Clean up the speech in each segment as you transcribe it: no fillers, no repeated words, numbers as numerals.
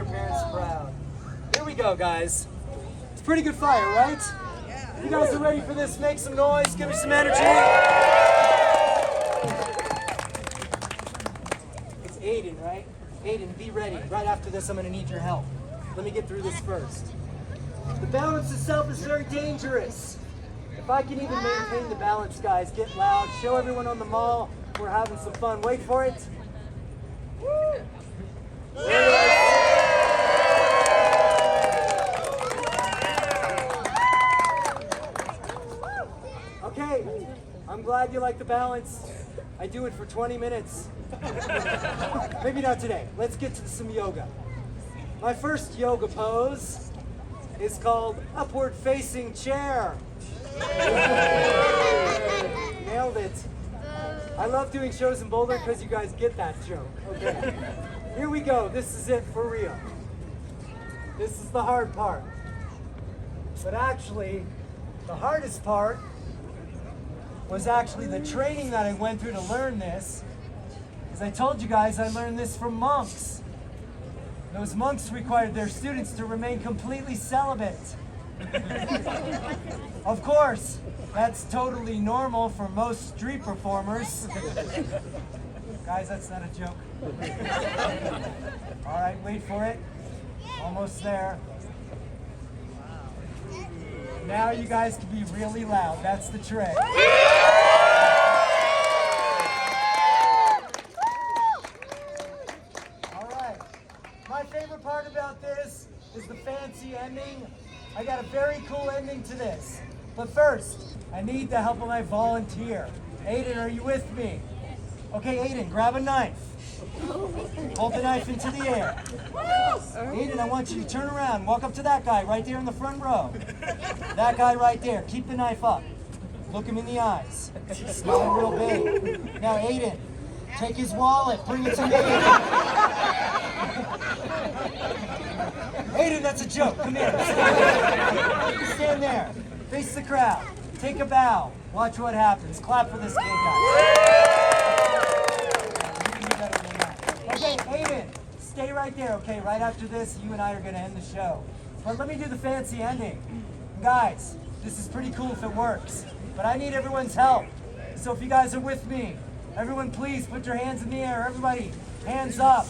your parents proud. Here we go, guys. It's a pretty good fire, right? You guys are ready for this? Make some noise. Give me some energy. It's Aiden, right? Aiden, be ready. Right after this, I'm going to need your help. Let me get through this first. The balance itself is very dangerous. If I can even maintain the balance, guys, get loud. Show everyone on the mall we're having some fun. Wait for it. Okay, I'm glad you like the balance. I do it for 20 minutes. Maybe not today. Let's get to some yoga. My first yoga pose is called upward facing chair. Nailed it. I love doing shows in Boulder because you guys get that joke. Okay, here we go. This is it for real. This is the hard part. But actually, the hardest part was actually the training that I went through to learn this. As I told you guys, I learned this from monks. Those monks required their students to remain completely celibate. Of course, that's totally normal for most street performers. Guys, that's not a joke. All right, wait for it. Almost there. Now you guys can be really loud. That's the trick. All right. My favorite part about this is the fancy ending. I got a very cool ending to this. But first, I need the help of my volunteer. Aiden, are you with me? Okay, Aiden, grab a knife. Hold the knife into the air. Aiden, I want you to turn around. Walk up to that guy right there in the front row. That guy right there. Keep the knife up. Look him in the eyes. Smile real big. Now, Aiden, take his wallet. Bring it to me. Aiden, that's a joke. Come here. Stand there. Face the crowd. Take a bow. Watch what happens. Clap for this kid, guys. Okay, Aiden, stay right there, okay? Right after this, you and I are going to end the show. But let me do the fancy ending. Guys, this is pretty cool if it works. But I need everyone's help. So if you guys are with me, everyone please put your hands in the air. Everybody, hands up.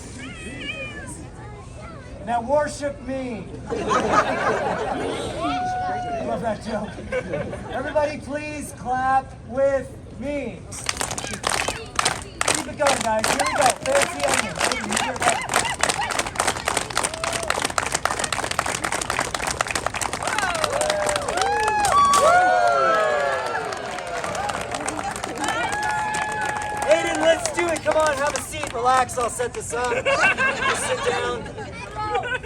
Now worship me. I love that joke. Everybody please clap with me. Keep it going, guys. Here we go. Fancy ending. Aiden, let's do it. Come on, have a seat. Relax. I'll set this up. Just sit down.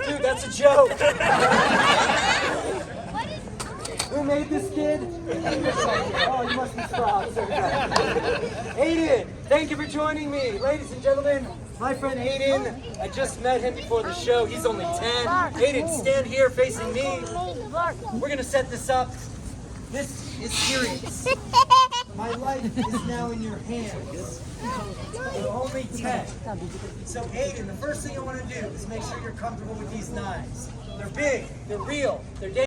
Dude, that's a joke. Who made this kid? Oh, you must be Sprout. Aiden, thank you for joining me. Ladies and gentlemen, my friend Aiden, I just met him before the show. He's only 10. Aiden, stand here facing me. We're going to set this up. This is serious. My life is now in your hands. You're only 10. So Aiden, the first thing I want to do is make sure you're comfortable with these knives. They're big, they're real, they're dangerous.